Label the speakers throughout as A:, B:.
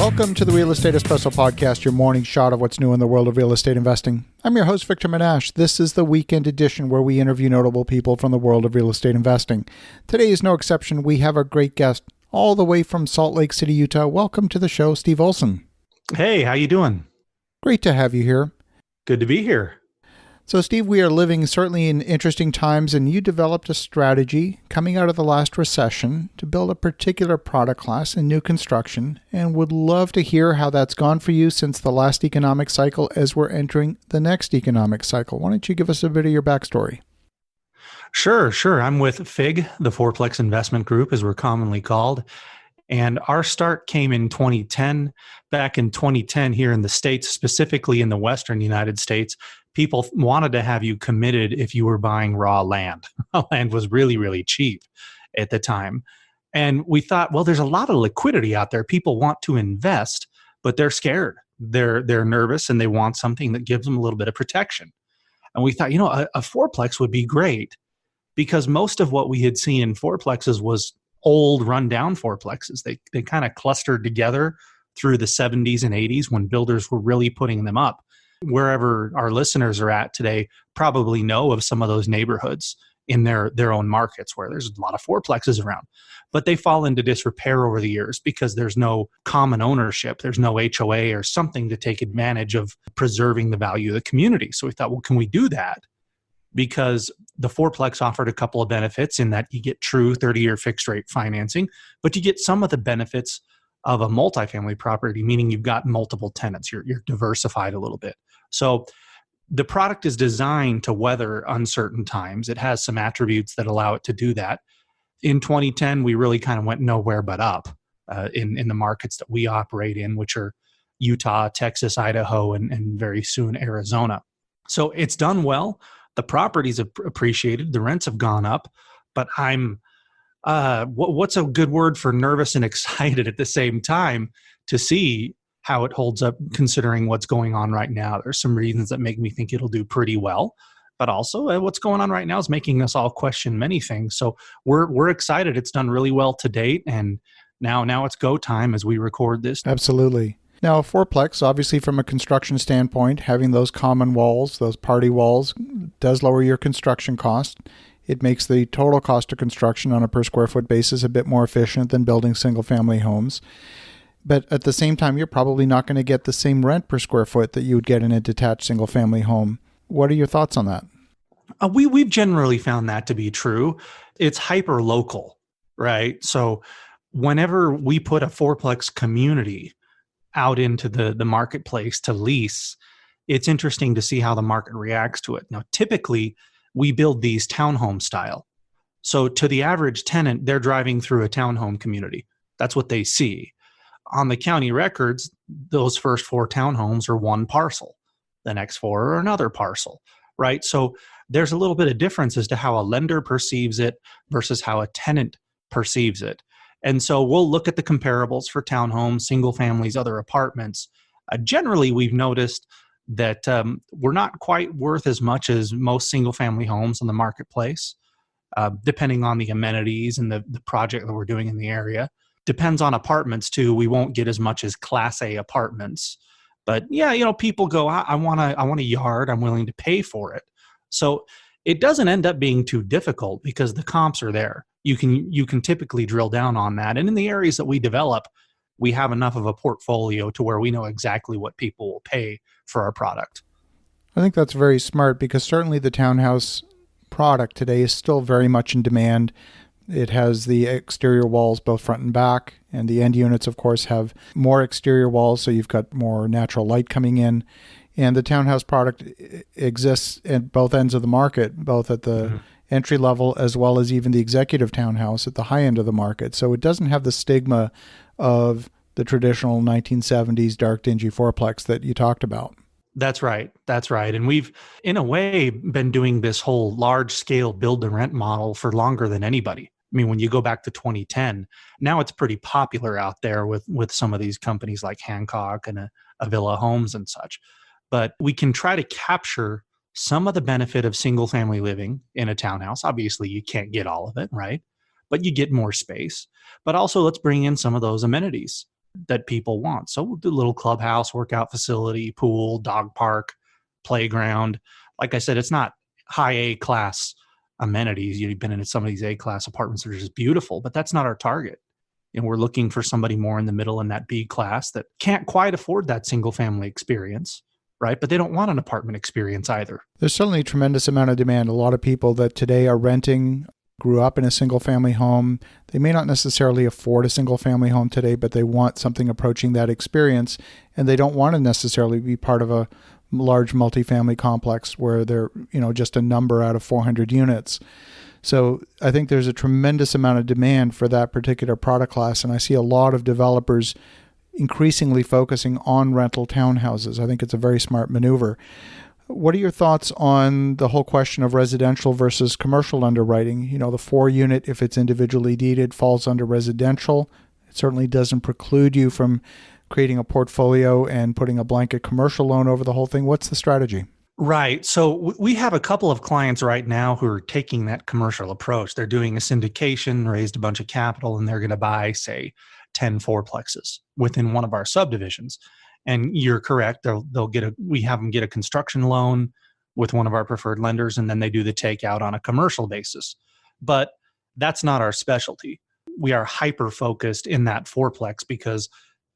A: Welcome to the Real Estate Espresso Podcast, your morning shot of what's new in the world of real estate investing. I'm your host, Victor Minash. This is the weekend edition where we interview notable people from the world of real estate investing. Today is no exception. We have a great guest all the way from Salt Lake City, Utah. Welcome to the show, Steve Olson.
B: Hey, how you doing?
A: Great to have you here.
B: Good to be here.
A: So, Steve, we are living certainly in interesting times, and you developed a strategy coming out of the last recession to build a particular product class in new construction, and would love to hear how that's gone for you since the last economic cycle as we're entering the next economic cycle. Why don't you give us a bit of your backstory?
B: Sure. I'm with FIG, the Fourplex Investment Group, as we're commonly called. And our start came in 2010. Back in 2010 here in the States, specifically in the Western United States, people wanted to have you committed if you were buying raw land. Land was really, really cheap at the time. And we thought, well, there's a lot of liquidity out there. People want to invest, but they're scared. They're nervous and they want something that gives them a little bit of protection. And we thought, a fourplex would be great because most of what we had seen in fourplexes was old rundown fourplexes. They kind of clustered together through the 70s and 80s when builders were really putting them up. Wherever our listeners are at today probably know of some of those neighborhoods in their own markets where there's a lot of fourplexes around. But they fall into disrepair over the years because there's no common ownership. There's no HOA or something to take advantage of preserving the value of the community. So we thought, well, can we do that? Because the fourplex offered a couple of benefits in that you get true 30-year fixed rate financing, but you get some of the benefits of a multifamily property, meaning you've got multiple tenants. You're diversified a little bit. So the product is designed to weather uncertain times. It has some attributes that allow it to do that. In 2010, we really kind of went nowhere but up in the markets that we operate in, which are Utah, Texas, Idaho, and very soon Arizona. So it's done well. The properties have appreciated. The rents have gone up. But I'm, what's a good word for nervous and excited at the same time to see how it holds up considering what's going on right now. There's some reasons that make me think it'll do pretty well, but also what's going on right now is making us all question many things. So we're excited. It's done really well to date, and now it's go time as we record this.
A: Absolutely. Now, a fourplex, obviously from a construction standpoint, having those common walls, those party walls, does lower your construction cost. It makes the total cost of construction on a per square foot basis a bit more efficient than building single family homes. But at the same time, you're probably not going to get the same rent per square foot that you would get in a detached single family home. What are your thoughts on that?
B: We've generally found that to be true. It's hyper local, right? So whenever we put a fourplex community out into the marketplace to lease, it's interesting to see how the market reacts to it. Now, typically, we build these townhome style. So to the average tenant, they're driving through a townhome community. That's what they see. On the county records, those first 4 townhomes are one parcel. The next 4 are another parcel, right? So there's a little bit of difference as to how a lender perceives it versus how a tenant perceives it. And so we'll look at the comparables for townhomes, single families, other apartments. Generally, we've noticed that we're not quite worth as much as most single family homes on the marketplace, depending on the amenities and the project that we're doing in the area. Depends on apartments too. We won't get as much as Class A apartments, but yeah, people go, I want a yard. I'm willing to pay for it. So it doesn't end up being too difficult because the comps are there. You can typically drill down on that. And in the areas that we develop, we have enough of a portfolio to where we know exactly what people will pay for our product.
A: I think that's very smart because certainly the townhouse product today is still very much in demand. It has the exterior walls, both front and back, and the end units, of course, have more exterior walls, so you've got more natural light coming in. And the townhouse product exists at both ends of the market, both at the entry level as well as even the executive townhouse at the high end of the market. So it doesn't have the stigma of the traditional 1970s dark, dingy fourplex that you talked about.
B: That's right. And we've, in a way, been doing this whole large-scale build-to-rent model for longer than anybody. I mean, when you go back to 2010, now it's pretty popular out there with some of these companies like Hancock and Avila Homes and such. But we can try to capture some of the benefit of single-family living in a townhouse. Obviously, you can't get all of it, right? But you get more space. But also, let's bring in some of those amenities. that people want. So we'll do a little clubhouse, workout facility, pool, dog park, playground. Like I said, it's not high A class amenities. You've been in some of these A class apartments that are just beautiful, but that's not our target. And we're looking for somebody more in the middle in that B class that can't quite afford that single family experience, right? But they don't want an apartment experience either.
A: There's certainly a tremendous amount of demand. A lot of people that today are renting grew up in a single family home. They may not necessarily afford a single family home today, but they want something approaching that experience. And they don't want to necessarily be part of a large multifamily complex where they're, just a number out of 400 units. So I think there's a tremendous amount of demand for that particular product class. And I see a lot of developers increasingly focusing on rental townhouses. I think it's a very smart maneuver. What are your thoughts on the whole question of residential versus commercial underwriting? The 4-unit, if it's individually deeded, falls under residential. It certainly doesn't preclude you from creating a portfolio and putting a blanket commercial loan over the whole thing. What's the strategy?
B: Right. So we have a couple of clients right now who are taking that commercial approach. They're doing a syndication, raised a bunch of capital, and they're going to buy, say, 10 fourplexes within one of our subdivisions. And you're correct. We have them get a construction loan with one of our preferred lenders, and then they do the takeout on a commercial basis. But that's not our specialty. We are hyper focused in that fourplex because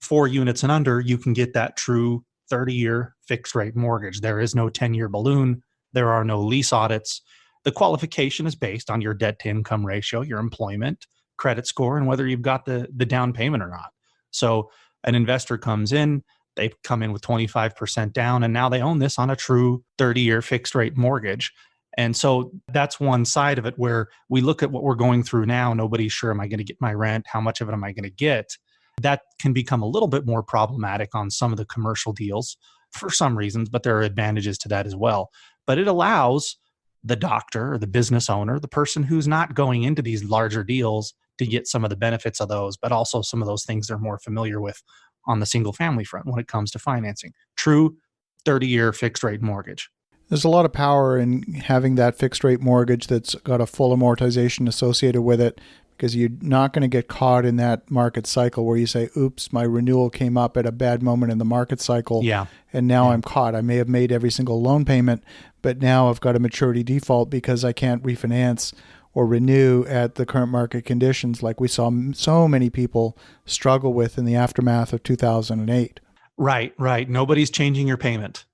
B: 4 units and under, you can get that true 30-year fixed rate mortgage. There is no 10-year balloon. There are no lease audits. The qualification is based on your debt to income ratio, your employment, credit score, and whether you've got the down payment or not. So an investor comes in, they come in with 25% down, and now they own this on a true 30-year fixed rate mortgage. And so that's one side of it where we look at what we're going through now. Nobody's sure, am I going to get my rent? How much of it am I going to get? That can become a little bit more problematic on some of the commercial deals for some reasons, but there are advantages to that as well. But it allows the doctor or the business owner, the person who's not going into these larger deals, to get some of the benefits of those, but also some of those things they're more familiar with on the single family front when it comes to financing. True 30-year fixed rate mortgage.
A: There's a lot of power in having that fixed rate mortgage that's got a full amortization associated with it, because you're not going to get caught in that market cycle where you say, oops, my renewal came up at a bad moment in the market cycle.
B: Yeah.
A: And now I'm caught. I may have made every single loan payment, but now I've got a maturity default because I can't refinance or renew at the current market conditions, like we saw so many people struggle with in the aftermath of 2008.
B: Right. Nobody's changing your payment.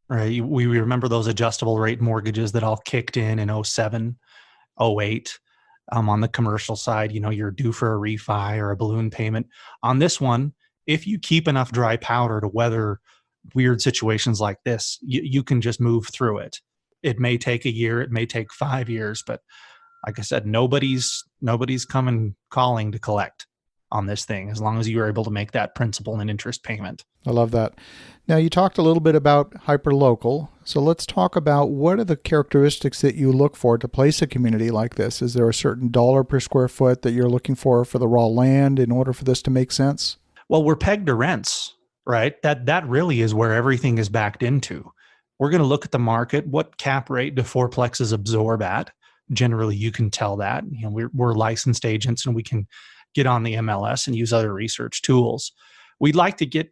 B: Right. We remember those adjustable rate mortgages that all kicked in 07, 08. On the commercial side, you're due for a refi or a balloon payment. On this one, if you keep enough dry powder to weather weird situations like this, you can just move through it. It may take a year, it may take 5 years, but like I said, nobody's coming calling to collect on this thing as long as you are able to make that principal and interest payment.
A: I love that. Now, you talked a little bit about hyperlocal. So let's talk about what are the characteristics that you look for to place a community like this. Is there a certain dollar per square foot that you're looking for the raw land in order for this to make sense?
B: Well, we're pegged to rents, right? That really is where everything is backed into. We're going to look at the market. What cap rate do fourplexes absorb at? Generally, you can tell that. We're licensed agents and we can get on the MLS and use other research tools. We'd like to get,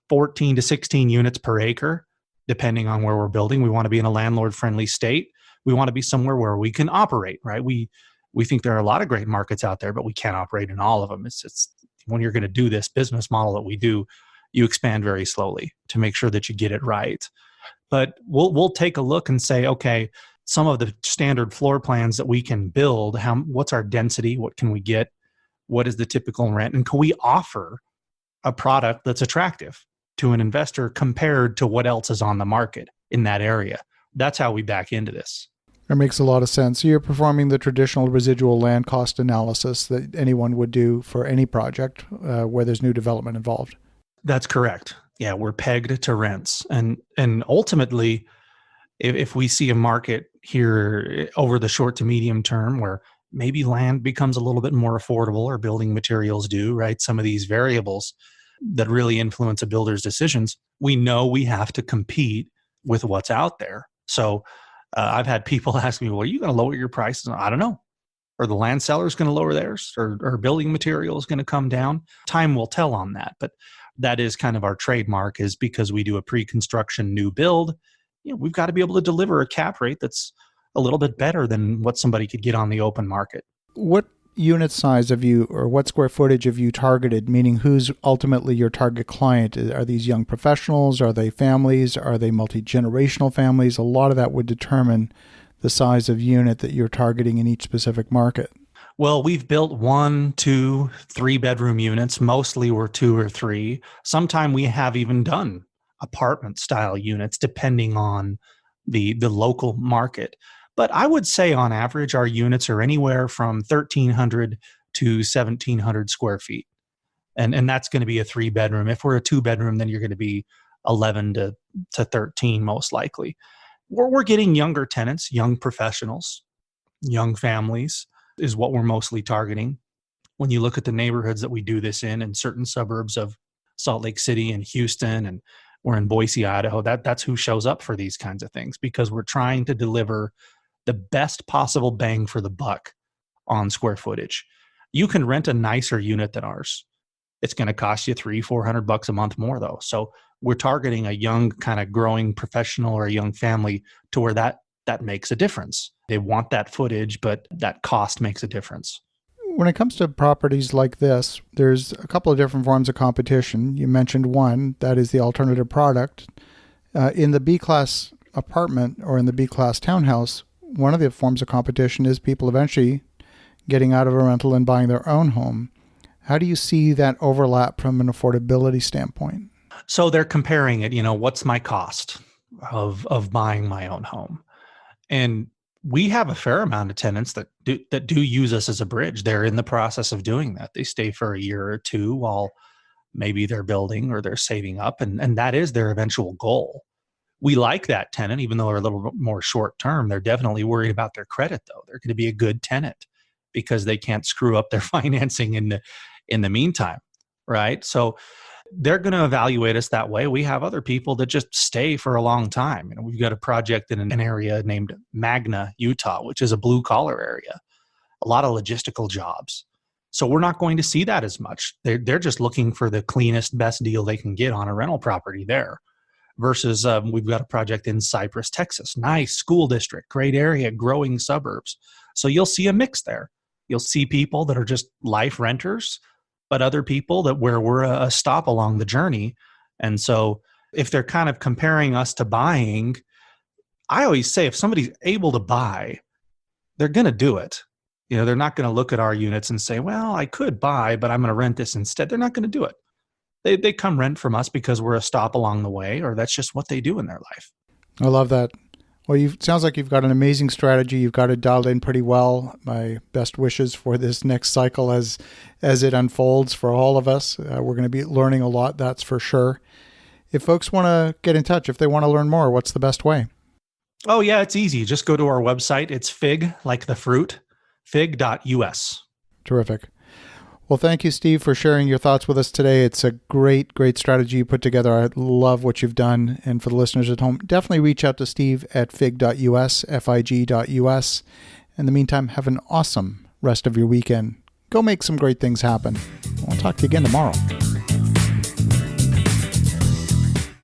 B: 14 to 16 units per acre, depending on where we're building. We want to be in a landlord-friendly state. We want to be somewhere where we can operate, right? We think there are a lot of great markets out there, but we can't operate in all of them. It's when you're going to do this business model that we do, you expand very slowly to make sure that you get it right. But we'll take a look and say, okay, some of the standard floor plans that we can build, what's our density? What can we get? What is the typical rent? And can we offer a product that's attractive to an investor compared to what else is on the market in that area? That's how we back into this.
A: That makes a lot of sense. You're performing the traditional residual land cost analysis that anyone would do for any project where there's new development involved.
B: That's correct. Yeah, we're pegged to rents. And ultimately, if we see a market here over the short to medium term where maybe land becomes a little bit more affordable or building materials do, right? Some of these variables that really influence a builder's decisions, we know we have to compete with what's out there. So I've had people ask me, well, are you going to lower your prices? I don't know. or the land seller is going to lower theirs, or building material is going to come down. Time will tell on that, but that is kind of our trademark, is because we do a pre-construction new build. We've got to be able to deliver a cap rate that's a little bit better than what somebody could get on the open market.
A: What unit size have you, or what square footage have you targeted? Meaning, who's ultimately your target client? Are these young professionals? Are they families? Are they multi-generational families? A lot of that would determine the size of unit that you're targeting in each specific market.
B: Well, we've built 1, 2, 3 bedroom units. Mostly we're 2 or 3. Sometime we have even done apartment style units, depending on the local market. But I would say on average, our units are anywhere from 1,300 to 1,700 square feet. And that's going to be a 3 bedroom. If we're a 2 bedroom, then you're going to be 11 to 13, most likely. We're getting younger tenants, young professionals, young families is what we're mostly targeting. When you look at the neighborhoods that we do this in certain suburbs of Salt Lake City and Houston, and we're in Boise, Idaho, that's who shows up for these kinds of things, because we're trying to deliver the best possible bang for the buck on square footage. You can rent a nicer unit than ours. It's going to cost you $300-400 a month more, though. So we're targeting a young, kind of growing professional or a young family to where that makes a difference. They want that footage, but that cost makes a difference.
A: When it comes to properties like this, there's a couple of different forms of competition. You mentioned one, that is the alternative product. In the B-class apartment or in the B-class townhouse, one of the forms of competition is people eventually getting out of a rental and buying their own home. How do you see that overlap from an affordability standpoint?
B: So they're comparing it, what's my cost of buying my own home? And we have a fair amount of tenants that do use us as a bridge. They're in the process of doing that. They stay for a year or two while maybe they're building or they're saving up, and that is their eventual goal. We like that tenant, even though they're a little bit more short term. They're definitely worried about their credit, though. They're going to be a good tenant because they can't screw up their financing in the meantime, right? So they're going to evaluate us that way. We have other people that just stay for a long time. We've got a project in an area named Magna, Utah, which is a blue collar area, a lot of logistical jobs. So we're not going to see that as much. They're just looking for the cleanest, best deal they can get on a rental property there. Versus we've got a project in Cypress, Texas. Nice school district, great area, growing suburbs. So you'll see a mix there. You'll see people that are just life renters, but other people that where we're a stop along the journey. And so if they're kind of comparing us to buying, I always say if somebody's able to buy, they're going to do it. They're not going to look at our units and say, well, I could buy, but I'm going to rent this instead. They're not going to do it. They come rent from us because we're a stop along the way, or that's just what they do in their life.
A: I love that. Well, sounds like you've got an amazing strategy. You've got it dialed in pretty well. My best wishes for this next cycle as it unfolds for all of us. We're going to be learning a lot, that's for sure. If folks want to get in touch, if they want to learn more, what's the best way?
B: Oh, yeah, it's easy. Just go to our website. It's fig, like the fruit, fig.us.
A: Terrific. Well, thank you, Steve, for sharing your thoughts with us today. It's a great, great strategy you put together. I love what you've done. And for the listeners at home, definitely reach out to Steve at fig.us, fig.us. In the meantime, have an awesome rest of your weekend. Go make some great things happen. I'll talk to you again tomorrow.